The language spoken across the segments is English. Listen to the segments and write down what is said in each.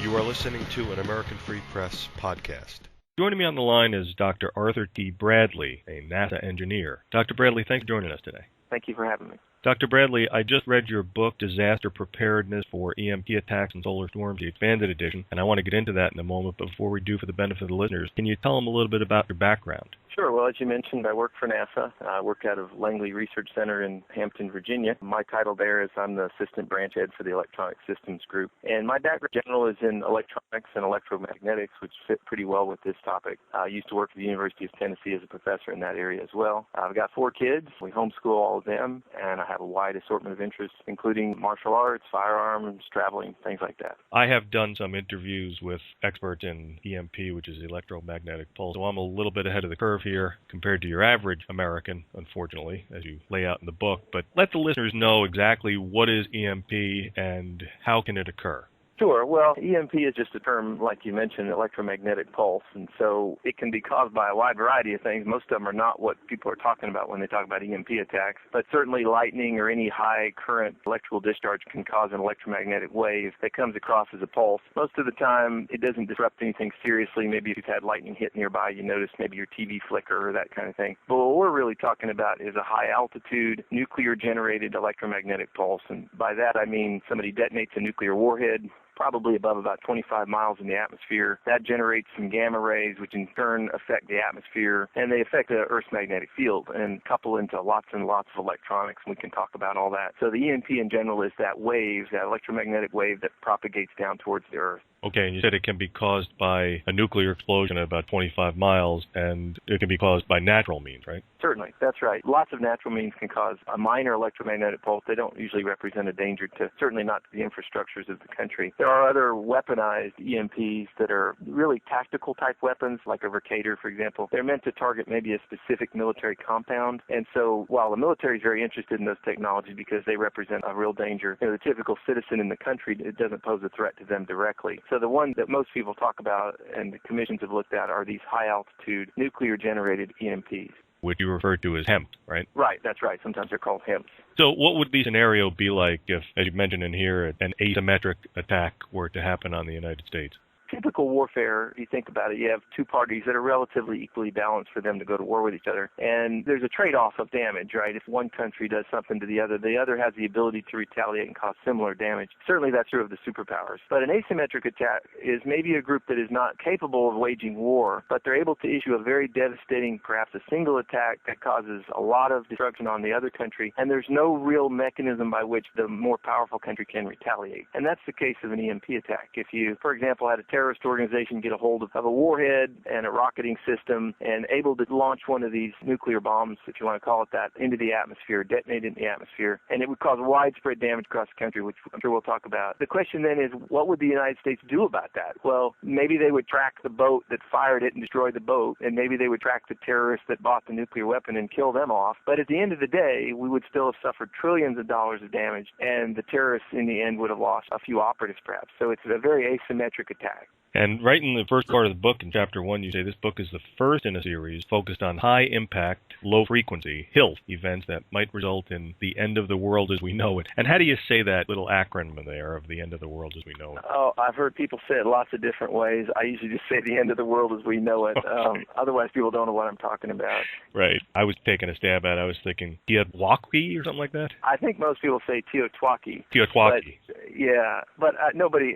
You are listening to an American Free Press podcast. Joining me on the line is Dr. Arthur T. Bradley, a NASA engineer. Dr. Bradley, thanks for joining us today. Thank you for having me. Dr. Bradley, I just read your book, Disaster Preparedness for EMP Attacks and Solar Storms, the expanded edition, and I want to get into that in a moment, but before we do, for the benefit of the listeners, can you tell them a little bit about your background? Sure. Well, as you mentioned, I work for NASA. I work out of Langley Research Center in Hampton, Virginia. My title there is I'm the Assistant Branch Head for the Electronic Systems Group. And my background in general is in electronics and electromagnetics, which fit pretty well with this topic. I used to work at the University of Tennessee as a professor in that area as well. I've got 4 kids. We homeschool all of them, and I have a wide assortment of interests, including martial arts, firearms, traveling, things like that. I have done some interviews with experts in EMP, which is electromagnetic pulse, so I'm a little bit ahead of the curve here compared to your average American, unfortunately, as you lay out in the book. But let the listeners know exactly what is EMP and how can it occur. Sure. Well, EMP is just a term, like you mentioned, electromagnetic pulse, and so it can be caused by a wide variety of things. Most of them are not what people are talking about when they talk about EMP attacks, but certainly lightning or any high current electrical discharge can cause an electromagnetic wave that comes across as a pulse. Most of the time, it doesn't disrupt anything seriously. Maybe if you've had lightning hit nearby, you notice maybe your TV flicker or that kind of thing. But what we're really talking about is a high-altitude, nuclear-generated electromagnetic pulse, and by that I mean somebody detonates a nuclear warhead, probably above about 25 miles in the atmosphere. That generates some gamma rays, which in turn affect the atmosphere, and they affect the Earth's magnetic field and couple into lots and lots of electronics, and we can talk about all that. So the EMP in general is that wave, that electromagnetic wave that propagates down towards the Earth. Okay, and you said it can be caused by a nuclear explosion at about 25 miles, and it can be caused by natural means, right? Certainly, that's right. Lots of natural means can cause a minor electromagnetic pulse. They don't usually represent a danger to, certainly not to the infrastructures of the country. There are other weaponized EMPs that are really tactical type weapons, like a Vercator, for example. They're meant to target maybe a specific military compound, and so while the military is very interested in those technologies because they represent a real danger, the typical citizen in the country, it doesn't pose a threat to them directly. So the ones that most people talk about and the commissions have looked at are these high-altitude, nuclear-generated EMPs. Which you refer to as HEMP, right? Right, that's right. Sometimes they're called HEMPs. So what would the scenario be like if, as you mentioned in here, an asymmetric attack were to happen on the United States? Typical warfare, if you think about it, you have two parties that are relatively equally balanced for them to go to war with each other. And there's a trade-off of damage, right? If one country does something to the other has the ability to retaliate and cause similar damage. Certainly that's true of the superpowers. But an asymmetric attack is maybe a group that is not capable of waging war, but they're able to issue a very devastating, perhaps a single attack that causes a lot of destruction on the other country, and there's no real mechanism by which the more powerful country can retaliate. And that's the case of an EMP attack. If you, for example, had a terrorist organization get a hold of a warhead and a rocketing system and able to launch one of these nuclear bombs, if you want to call it that, into the atmosphere, detonate it in the atmosphere, and it would cause widespread damage across the country, which I'm sure we'll talk about. The question then is, what would the United States do about that? Well, maybe they would track the boat that fired it and destroyed the boat, and maybe they would track the terrorists that bought the nuclear weapon and kill them off. But at the end of the day, we would still have suffered trillions of dollars of damage, and the terrorists in the end would have lost a few operatives perhaps. So it's a very asymmetric attack. And right in the first part of the book, in Chapter 1, you say this book is the first in a series focused on high-impact, low-frequency, HILF events that might result in the end of the world as we know it. And how do you say that little acronym there of the end of the world as we know it? Oh, I've heard people say it lots of different ways. I usually just say the end of the world as we know it. Otherwise, people don't know what I'm talking about. Right. I was taking a stab at it. I was thinking Teotwaki or something like that? I think most people say Teotwaki. Teotwaki. Yeah, but nobody,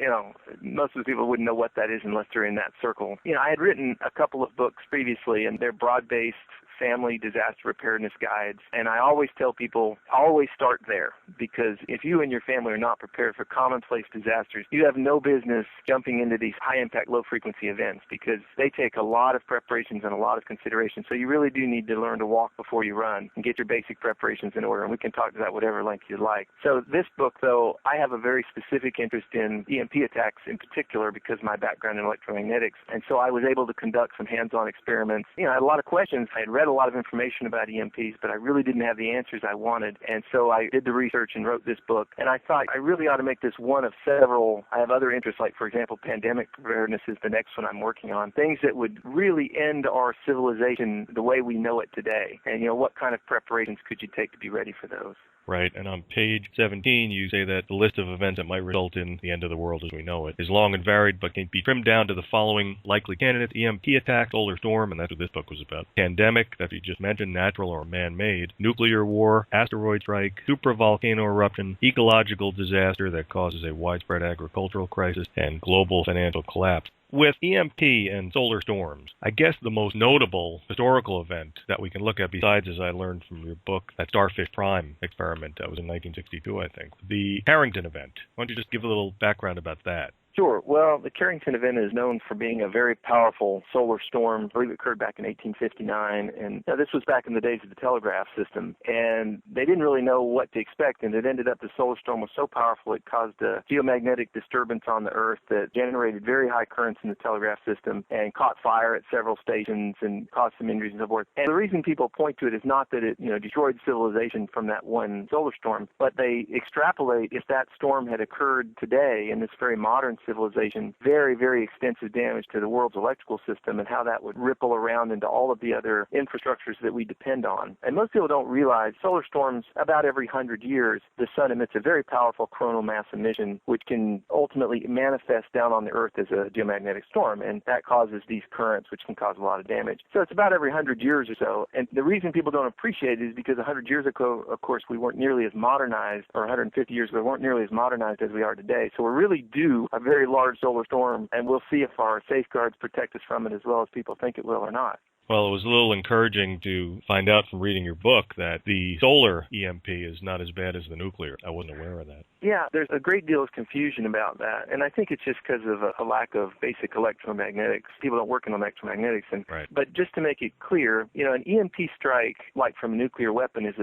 most of the people wouldn't know what that is unless they're in that circle. I had written a couple of books previously, and they're broad-based family disaster preparedness guides, and I always tell people, always start there, because if you and your family are not prepared for commonplace disasters, you have no business jumping into these high-impact, low-frequency events, because they take a lot of preparations and a lot of consideration, so you really do need to learn to walk before you run and get your basic preparations in order, and we can talk to that whatever length you'd like. So this book, though, I have a very specific interest in EMP attacks in particular because of my background in electromagnetics, and so I was able to conduct some hands-on experiments. I had a lot of questions. I had read read a lot of information about EMPs, but I really didn't have the answers I wanted. And so I did the research and wrote this book. And I thought I really ought to make this one of several. I have other interests, like, for example, pandemic preparedness is the next one I'm working on. Things that would really end our civilization the way we know it today. And, what kind of preparations could you take to be ready for those? Right, and on page 17, you say that the list of events that might result in the end of the world as we know it is long and varied, but can be trimmed down to the following likely candidates: EMP attack, solar storm, and that's what this book was about; pandemic, that you just mentioned, natural or man-made; nuclear war; asteroid strike; supervolcano eruption; ecological disaster that causes a widespread agricultural crisis; and global financial collapse. With EMP and solar storms, I guess the most notable historical event that we can look at, besides, as I learned from your book, that Starfish Prime experiment that was in 1962, I think, the Carrington Event. Why don't you just give a little background about that? Sure. Well, the Carrington Event is known for being a very powerful solar storm. I believe it occurred back in 1859, and this was back in the days of the telegraph system, and they didn't really know what to expect, and it ended up the solar storm was so powerful it caused a geomagnetic disturbance on the Earth that generated very high currents in the telegraph system and caught fire at several stations and caused some injuries and so forth. And the reason people point to it is not that it, destroyed civilization from that one solar storm, but they extrapolate if that storm had occurred today in this very modern civilization, very, very extensive damage to the world's electrical system and how that would ripple around into all of the other infrastructures that we depend on. And most people don't realize solar storms, about every 100 years, the sun emits a very powerful coronal mass emission, which can ultimately manifest down on the Earth as a geomagnetic storm, and that causes these currents, which can cause a lot of damage. So it's about every 100 years or so, and the reason people don't appreciate it is because 100 years ago, of course, we weren't nearly as modernized, or 150 years ago, we weren't nearly as modernized as we are today. So we're really due a very large solar storm, and we'll see if our safeguards protect us from it as well as people think it will or not. Well, it was a little encouraging to find out from reading your book that the solar EMP is not as bad as the nuclear. I wasn't aware of that. Yeah, there's a great deal of confusion about that, and I think it's just because of a lack of basic electromagnetics. People don't work in electromagnetics, Right. But just to make it clear, an EMP strike, like from a nuclear weapon, is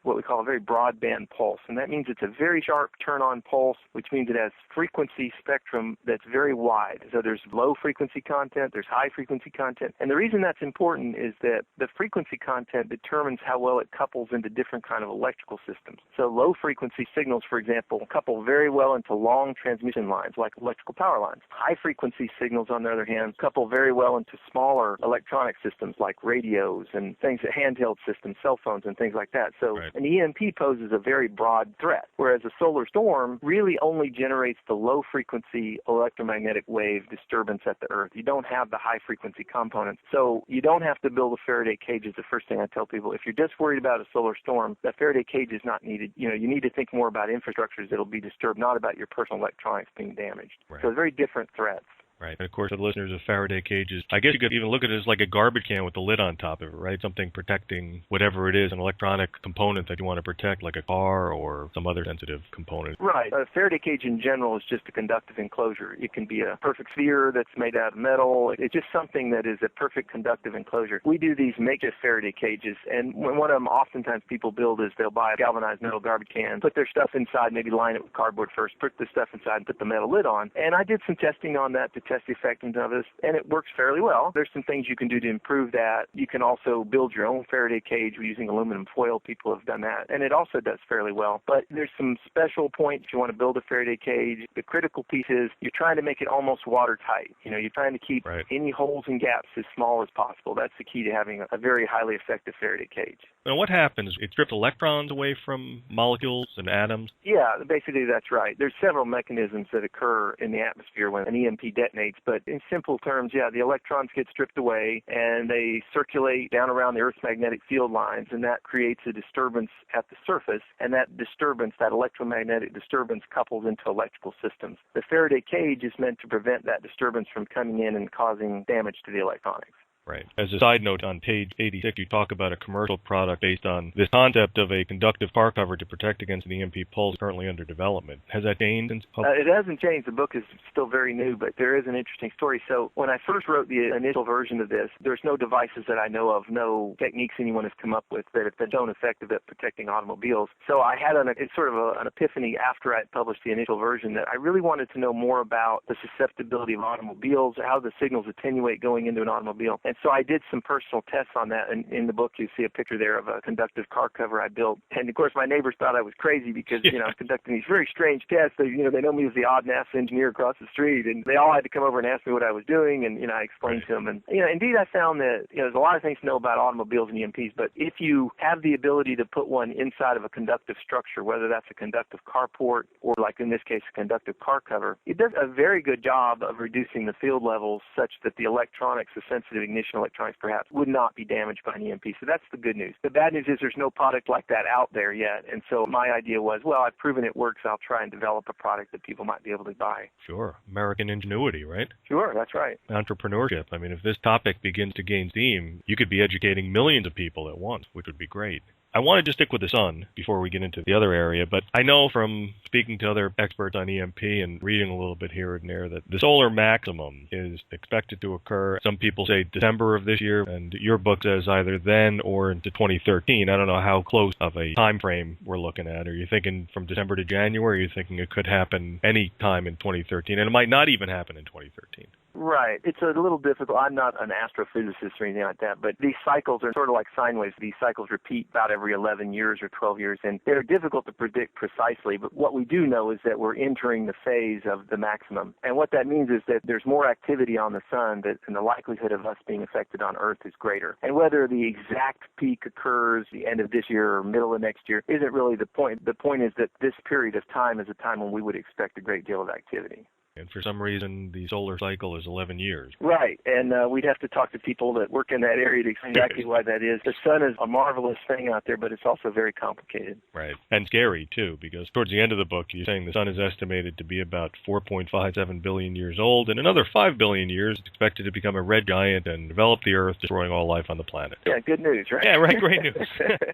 what we call a very broadband pulse, and that means it's a very sharp turn-on pulse, which means it has frequency spectrum that's very wide. So there's low frequency content, there's high frequency content, and the reason that's important is that the frequency content determines how well it couples into different kind of electrical systems. So low frequency signals, for example, couple very well into long transmission lines like electrical power lines. High frequency signals, on the other hand, couple very well into smaller electronic systems like radios and things, handheld systems, cell phones and things like that. So Right. An EMP poses a very broad threat, whereas a solar storm really only generates the low frequency electromagnetic wave disturbance at the Earth. You don't have the high frequency components. So you don't have to build a Faraday cage is the first thing I tell people. If you're just worried about a solar storm, that Faraday cage is not needed. You need to think more about infrastructures that'll be disturbed, not about your personal electronics being damaged. Right. So very different threats. Right. And of course, for the listeners of Faraday cages, I guess you could even look at it as like a garbage can with the lid on top of it, right? Something protecting whatever it is, an electronic component that you want to protect, like a car or some other sensitive component. Right. A Faraday cage in general is just a conductive enclosure. It can be a perfect sphere that's made out of metal. It's just something that is a perfect conductive enclosure. We do these makeshift Faraday cages, and one of them oftentimes people build is they'll buy a galvanized metal garbage can, put their stuff inside, maybe line it with cardboard first, put the stuff inside and put the metal lid on. And I did some testing on that to test the effectiveness of this, and it works fairly well. There's some things you can do to improve that. You can also build your own Faraday cage using aluminum foil. People have done that, and it also does fairly well. But there's some special points if you want to build a Faraday cage. The critical piece is you're trying to make it almost watertight. You're trying to keep any holes and gaps as small as possible. That's the key to having a very highly effective Faraday cage. Now, what happens? It strips electrons away from molecules and atoms? Yeah, basically that's right. There's several mechanisms that occur in the atmosphere when an EMP detonates, but in simple terms, the electrons get stripped away and they circulate down around the Earth's magnetic field lines, and that creates a disturbance at the surface, and that disturbance, that electromagnetic disturbance, couples into electrical systems. The Faraday cage is meant to prevent that disturbance from coming in and causing damage to the electronics. Right. As a side note, on page 86, you talk about a commercial product based on this concept of a conductive car cover to protect against an EMP pulse currently under development. Has that changed? It hasn't changed. The book is still very new, but there is an interesting story. So when I first wrote the initial version of this, there's no devices that I know of, no techniques anyone has come up with that have been shown effective at protecting automobiles. So I had an epiphany after I published the initial version that I really wanted to know more about the susceptibility of automobiles, how the signals attenuate going into an automobile. And so I did some personal tests on that, and in the book you see a picture there of a conductive car cover I built. And of course my neighbors thought I was crazy because, I'm conducting these very strange tests. They know me as the odd NASA engineer across the street, and they all had to come over and ask me what I was doing, and, I explained to them. And, indeed I found that, there's a lot of things to know about automobiles and EMPs, but if you have the ability to put one inside of a conductive structure, whether that's a conductive carport or, like in this case, a conductive car cover, it does a very good job of reducing the field levels such that the electronics, the sensitive ignition electronics perhaps, would not be damaged by an EMP. So that's the good news. The bad news is there's no product like that out there yet. And so my idea was, well, I've proven it works. I'll try and develop a product that people might be able to buy. Sure. American ingenuity, right? Sure, that's right. Entrepreneurship. I mean, if this topic begins to gain steam, you could be educating millions of people at once, which would be great. I wanted to stick with the sun before we get into the other area, but I know from speaking to other experts on EMP and reading a little bit here and there that the solar maximum is expected to occur. Some people say December of this year, and your book says either then or into 2013. I don't know how close of a time frame we're looking at. Are you thinking from December to January? Or are you thinking it could happen any time in 2013, and it might not even happen in 2013? Right. It's a little difficult. I'm not an astrophysicist or anything like that, but these cycles are sort of like sine waves. These cycles repeat about every 11 years or 12 years, and they're difficult to predict precisely. But what we do know is that we're entering the phase of the maximum. And what that means is that there's more activity on the sun, and the likelihood of us being affected on Earth is greater. And whether the exact peak occurs the end of this year or middle of next year isn't really the point. The point is that this period of time is a time when we would expect a great deal of activity. And for some reason, the solar cycle is 11 years. Right, and we'd have to talk to people that work in that area to explain exactly why that is. The sun is a marvelous thing out there, but it's also very complicated. Right, and scary, too, because towards the end of the book, you're saying the sun is estimated to be about 4.57 billion years old. In another 5 billion years, it's expected to become a red giant and develop the Earth, destroying all life on the planet. Yeah, good news, right? Yeah, right, great news.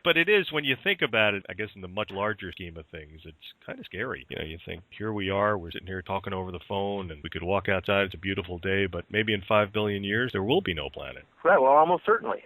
But it is, when you think about it, I guess in the much larger scheme of things, it's kind of scary. You think, here we are, we're sitting here talking over the phone, and we could walk outside, it's a beautiful day, but maybe in 5 billion years, there will be no planet. Right, well, almost certainly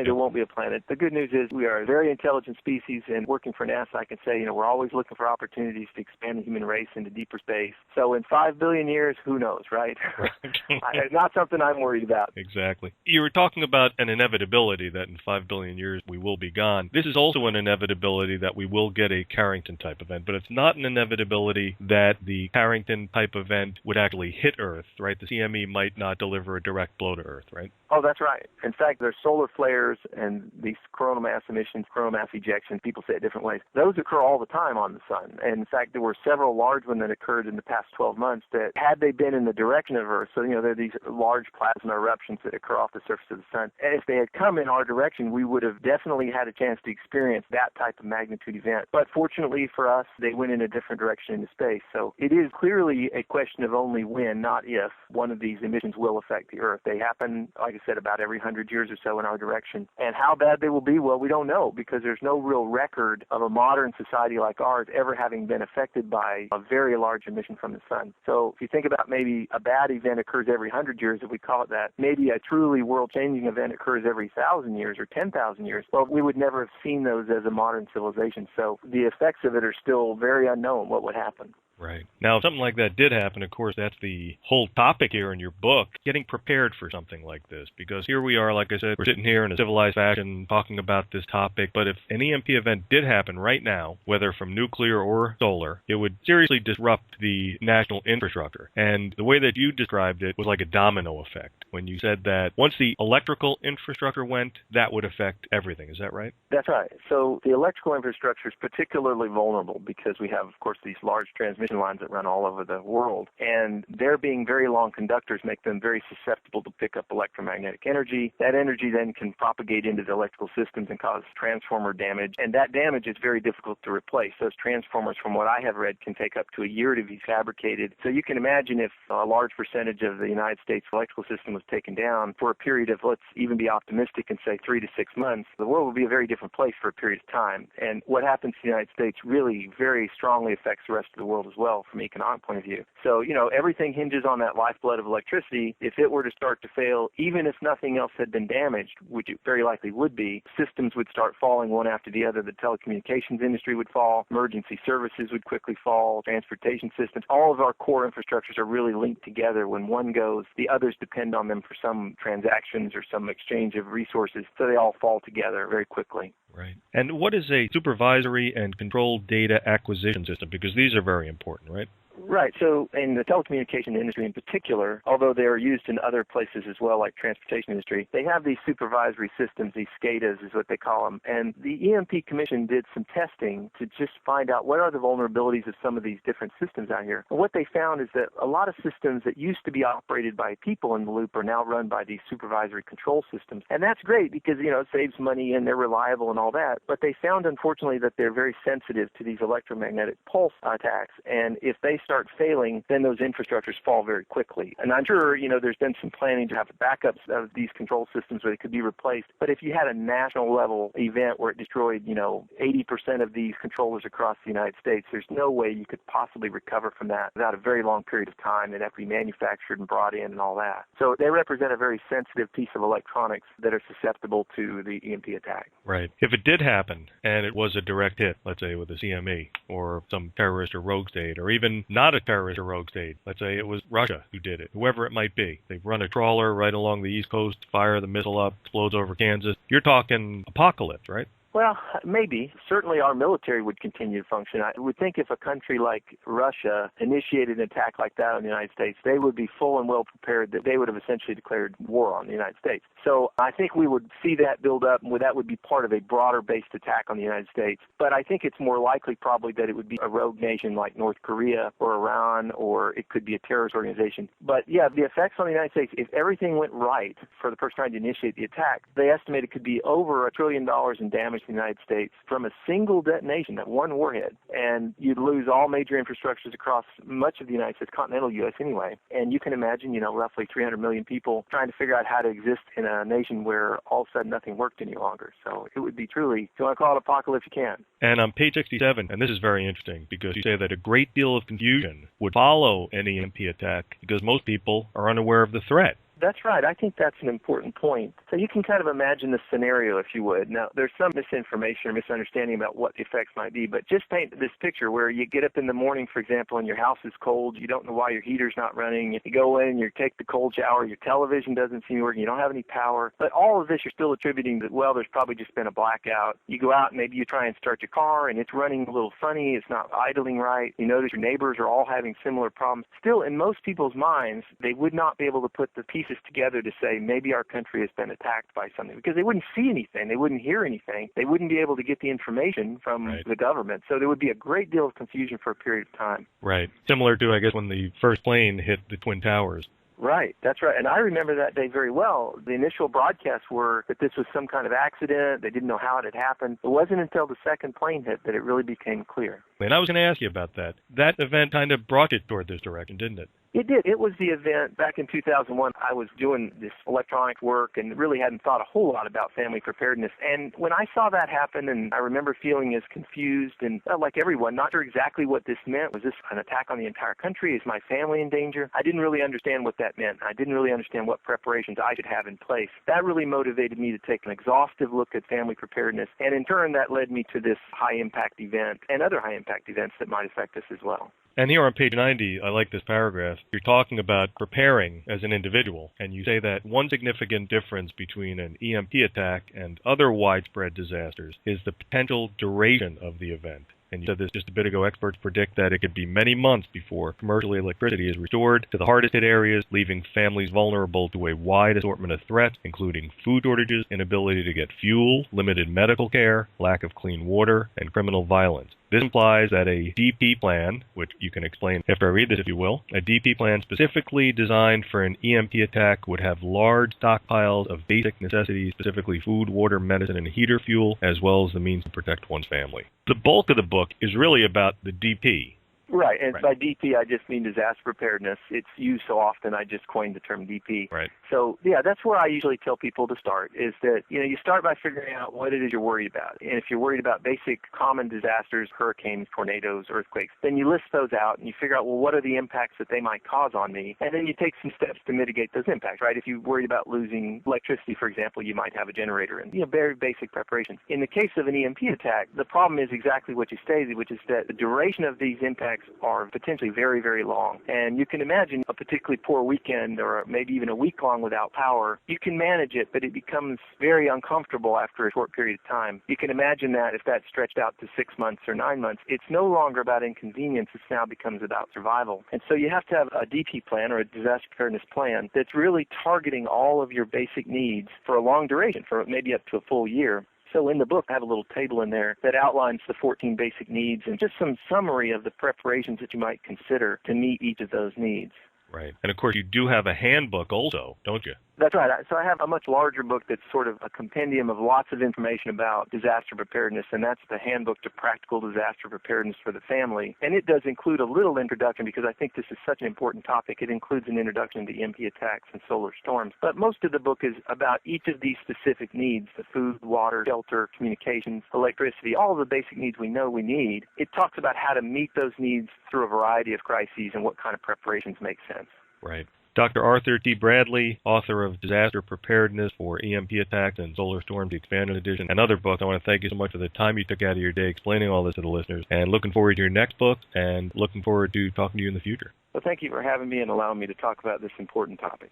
there won't be a planet. The good news is we are a very intelligent species, and working for NASA, I can say, we're always looking for opportunities to expand the human race into deeper space. So in 5 billion years, who knows, right? It's not something I'm worried about. Exactly. You were talking about an inevitability that in 5 billion years we will be gone. This is also an inevitability that we will get a Carrington-type event, but it's not an inevitability that the Carrington-type event would actually hit Earth, right? The CME might not deliver a direct blow to Earth, right? Oh, that's right. In fact, there's solar flares and these coronal mass emissions, coronal mass ejections, people say it different ways. Those occur all the time on the sun. And in fact, there were several large ones that occurred in the past 12 months that, had they been in the direction of Earth, so, there are these large plasma eruptions that occur off the surface of the sun. And if they had come in our direction, we would have definitely had a chance to experience that type of magnitude event. But fortunately for us, they went in a different direction into space. So it is clearly a question of only when, not if, one of these emissions will affect the Earth. They happen, like I said, about every 100 years or so in our direction. And how bad they will be, well, we don't know, because there's no real record of a modern society like ours ever having been affected by a very large emission from the sun. So if you think about maybe a bad event occurs every 100 years, if we call it that, maybe a truly world-changing event occurs every 1,000 years or 10,000 years, well, we would never have seen those as a modern civilization. So the effects of it are still very unknown, what would happen. Right. Now, if something like that did happen, of course, that's the whole topic here in your book, getting prepared for something like this. Because here we are, like I said, we're sitting here in a civilized fashion talking about this topic. But if an EMP event did happen right now, whether from nuclear or solar, it would seriously disrupt the national infrastructure. And the way that you described it was like a domino effect, when you said that once the electrical infrastructure went, that would affect everything. Is that right? That's right. So the electrical infrastructure is particularly vulnerable because we have, of course, these large transmission lines that run all over the world. And their being very long conductors make them very susceptible to pick up electromagnetic energy. That energy then can propagate into the electrical systems and cause transformer damage. And that damage is very difficult to replace. Those transformers, from what I have read, can take up to a year to be fabricated. So you can imagine if a large percentage of the United States electrical system was taken down for a period of, let's even be optimistic and say 3 to 6 months, the world will be a very different place for a period of time. And what happens to the United States really very strongly affects the rest of the world as as well from an economic point of view. So, everything hinges on that lifeblood of electricity. If it were to start to fail, even if nothing else had been damaged, which it very likely would be, systems would start falling one after the other. The telecommunications industry would fall, emergency services would quickly fall, transportation systems. All of our core infrastructures are really linked together. When one goes, the others depend on them for some transactions or some exchange of resources, so they all fall together very quickly. Right. And what is a supervisory and controlled data acquisition system? Because these are very important, right? Right. So in the telecommunication industry in particular, although they are used in other places as well, like transportation industry, they have these supervisory systems, these SCADAs is what they call them. And the EMP Commission did some testing to just find out what are the vulnerabilities of some of these different systems out here. And what they found is that a lot of systems that used to be operated by people in the loop are now run by these supervisory control systems. And that's great because, it saves money and they're reliable and all that. But they found, unfortunately, that they're very sensitive to these electromagnetic pulse attacks. And if they start failing, then those infrastructures fall very quickly. And I'm sure, there's been some planning to have backups of these control systems where they could be replaced. But if you had a national level event where it destroyed, 80% of these controllers across the United States, there's no way you could possibly recover from that without a very long period of time. They'd have to be manufactured and brought in and all that. So they represent a very sensitive piece of electronics that are susceptible to the EMP attack. Right. If it did happen and it was a direct hit, let's say with a CME or some terrorist or rogue state, or even not a terrorist or rogue state, let's say it was Russia who did it, whoever it might be. They've run a trawler right along the East Coast, fire the missile up, explodes over Kansas. You're talking apocalypse, right? Well, maybe. Certainly our military would continue to function. I would think if a country like Russia initiated an attack like that on the United States, they would be full and well prepared that they would have essentially declared war on the United States. So I think we would see that build up, and that would be part of a broader-based attack on the United States. But I think it's more likely probably that it would be a rogue nation like North Korea or Iran, or it could be a terrorist organization. But yeah, the effects on the United States, if everything went right for the person trying to initiate the attack, they estimate it could be over $1 trillion in damage to the United States from a single detonation, that one warhead. And you'd lose all major infrastructures across much of the United States, continental U.S. anyway. And you can imagine, roughly 300 million people trying to figure out how to exist in a nation where all of a sudden nothing worked any longer. So it would be truly, if you want to call it apocalypse, you can. And on page 67, and this is very interesting because you say that a great deal of confusion would follow an EMP attack because most people are unaware of the threat. That's right. I think that's an important point. So you can kind of imagine the scenario, if you would. Now, there's some misinformation or misunderstanding about what the effects might be, but just paint this picture where you get up in the morning, for example, and your house is cold. You don't know why your heater's not running. You go in, you take the cold shower, your television doesn't seem to work, you don't have any power. But all of this you're still attributing that, well, there's probably just been a blackout. You go out and maybe you try and start your car, and it's running a little funny. It's not idling right. You notice your neighbors are all having similar problems. Still, in most people's minds, they would not be able to put the pieces together to say maybe our country has been attacked by something because they wouldn't see anything, they wouldn't hear anything, they wouldn't be able to get the information from the government. So there would be a great deal of confusion for a period of time. Right. Similar to, I guess, when the first plane hit the Twin Towers. Right, that's right. And I remember that day very well. The initial broadcasts were that this was some kind of accident. They didn't know how it had happened. It wasn't until the second plane hit that it really became clear. And I was going to ask you about that. That event kind of brought it toward this direction, didn't it? It did. It was the event back in 2001. I was doing this electronics work and really hadn't thought a whole lot about family preparedness. And when I saw that happen, and I remember feeling as confused and like everyone, not sure exactly what this meant. Was this an attack on the entire country? Is my family in danger? I didn't really understand what that meant. I didn't really understand what preparations I should have in place. That really motivated me to take an exhaustive look at family preparedness. And in turn, that led me to this high-impact event and other high-impact events that might affect us as well. And here on page 90, I like this paragraph. You're talking about preparing as an individual, and you say that one significant difference between an EMP attack and other widespread disasters is the potential duration of the event. And you said this just a bit ago, experts predict that it could be many months before commercial electricity is restored to the hardest hit areas, leaving families vulnerable to a wide assortment of threats, including food shortages, inability to get fuel, limited medical care, lack of clean water, and criminal violence. This implies that a DP plan, which you can explain after I read this if you will, a DP plan specifically designed for an EMP attack would have large stockpiles of basic necessities, specifically food, water, medicine, and heater fuel, as well as the means to protect one's family. The bulk of the book is really about the DP. Right, and by DP I just mean disaster preparedness. It's used so often I just coined the term DP. Right. So, yeah, that's where I usually tell people to start, is that, you start by figuring out what it is you're worried about. And if you're worried about basic common disasters, hurricanes, tornadoes, earthquakes, then you list those out and you figure out, well, what are the impacts that they might cause on me? And then you take some steps to mitigate those impacts, right? If you're worried about losing electricity, for example, you might have a generator and, very basic preparations. In the case of an EMP attack, the problem is exactly what you stated, which is that the duration of these impacts are potentially very, very long. And you can imagine a particularly poor weekend or maybe even a week long without power. You can manage it, but it becomes very uncomfortable after a short period of time. You can imagine that if that's stretched out to 6 months or 9 months, it's no longer about inconvenience. It now becomes about survival. And so you have to have a DP plan or a disaster preparedness plan that's really targeting all of your basic needs for a long duration, for maybe up to a full year. So in the book, I have a little table in there that outlines the 14 basic needs and just some summary of the preparations that you might consider to meet each of those needs. Right. And, of course, you do have a handbook also, don't you? That's right. So I have a much larger book that's sort of a compendium of lots of information about disaster preparedness, and that's the Handbook to Practical Disaster Preparedness for the Family. And it does include a little introduction because I think this is such an important topic. It includes an introduction to EMP attacks and solar storms. But most of the book is about each of these specific needs, the food, water, shelter, communications, electricity, all of the basic needs we know we need. It talks about how to meet those needs through a variety of crises and what kind of preparations make sense. Right. Dr. Arthur T. Bradley, author of Disaster Preparedness for EMP Attacks and Solar Storms, the Expanded Edition, and other books. I want to thank you so much for the time you took out of your day explaining all this to the listeners, and looking forward to your next book, and looking forward to talking to you in the future. Well, thank you for having me and allowing me to talk about this important topic.